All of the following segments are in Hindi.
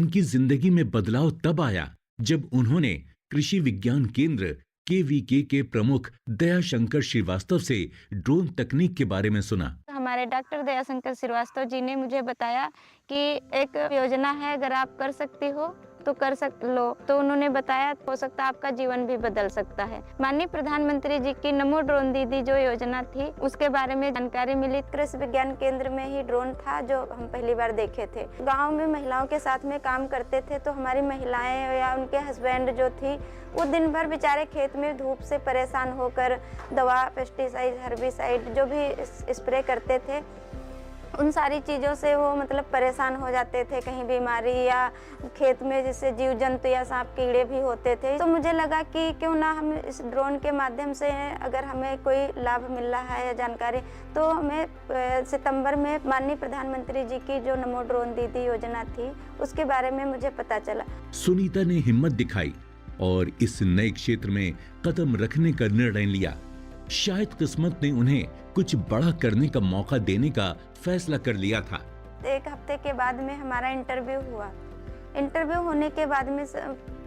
उनकी जिंदगी में बदलाव तब आया जब उन्होंने कृषि विज्ञान केंद्र केवीके के प्रमुख दयाशंकर श्रीवास्तव से ड्रोन तकनीक के बारे में सुना। हमारे डॉक्टर दयाशंकर श्रीवास्तव जी ने मुझे बताया कि एक योजना है, अगर आप कर सकती हो तो कर सक लो। तो उन्होंने बताया हो सकता है आपका जीवन भी बदल सकता है। माननीय प्रधानमंत्री जी की नमो ड्रोन दीदी जो योजना थी उसके बारे में जानकारी मिली। कृषि विज्ञान केंद्र में ही ड्रोन था जो हम पहली बार देखे थे। गांव में महिलाओं के साथ में काम करते थे तो हमारी महिलाएं या उनके हस्बैंड जो थी वो दिन भर बेचारे खेत में धूप से परेशान होकर दवा, पेस्टिसाइड, हर्बिसाइड जो भी स्प्रे करते थे उन सारी चीज़ों से वो मतलब परेशान हो जाते थे। कहीं बीमारी या खेत में जैसे जीव जंतु या सांप कीड़े भी होते थे। तो मुझे लगा कि क्यों ना हम इस ड्रोन के माध्यम से अगर हमें कोई लाभ मिल रहा है या जानकारी, तो हमें सितंबर में माननीय प्रधानमंत्री जी की जो नमो ड्रोन दीदी योजना थी उसके बारे में मुझे पता चला। सुनीता ने हिम्मत दिखाई और इस नए क्षेत्र में कदम रखने का निर्णय लिया। शायद किस्मत ने उन्हें कुछ बड़ा करने का मौका देने का फैसला कर लिया था। एक हफ्ते के बाद में हमारा इंटरव्यू हुआ। इंटरव्यू होने के बाद में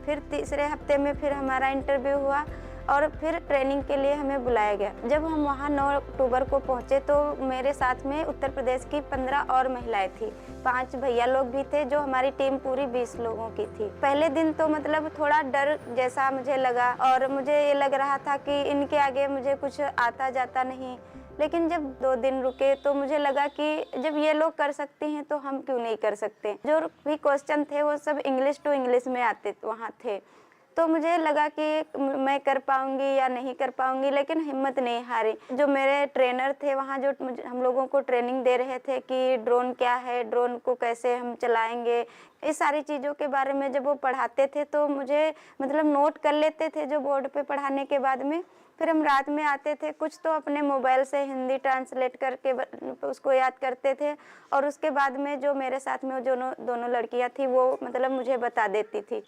फिर तीसरे हफ्ते में फिर हमारा इंटरव्यू हुआ और फिर ट्रेनिंग के लिए हमें बुलाया गया। जब हम वहाँ 9 अक्टूबर को पहुँचे तो मेरे साथ में उत्तर प्रदेश की 15 और महिलाएं थी। 5 भैया लोग भी थे जो हमारी टीम पूरी 20 लोगों की थी। पहले दिन तो मतलब थोड़ा डर जैसा मुझे लगा और मुझे ये लग रहा था कि इनके आगे मुझे कुछ आता जाता नहीं। लेकिन जब 2 दिन रुके तो मुझे लगा कि जब ये लोग कर सकते हैं तो हम क्यों नहीं कर सकते। जो भी क्वेश्चन थे वो सब इंग्लिश टू इंग्लिश में आते वहाँ थे। तो मुझे लगा कि मैं कर पाऊंगी या नहीं कर पाऊंगी, लेकिन हिम्मत नहीं हारी। जो मेरे ट्रेनर थे वहाँ जो हम लोगों को ट्रेनिंग दे रहे थे कि ड्रोन क्या है, ड्रोन को कैसे हम चलाएंगे, इस सारी चीज़ों के बारे में जब वो पढ़ाते थे तो मुझे मतलब नोट कर लेते थे जो बोर्ड पे पढ़ाने के बाद में। फिर हम रात में आते थे, कुछ तो अपने मोबाइल से हिंदी ट्रांसलेट करके उसको याद करते थे और उसके बाद में जो मेरे साथ में जो दोनों लड़कियां थी वो मतलब मुझे बता देती थी।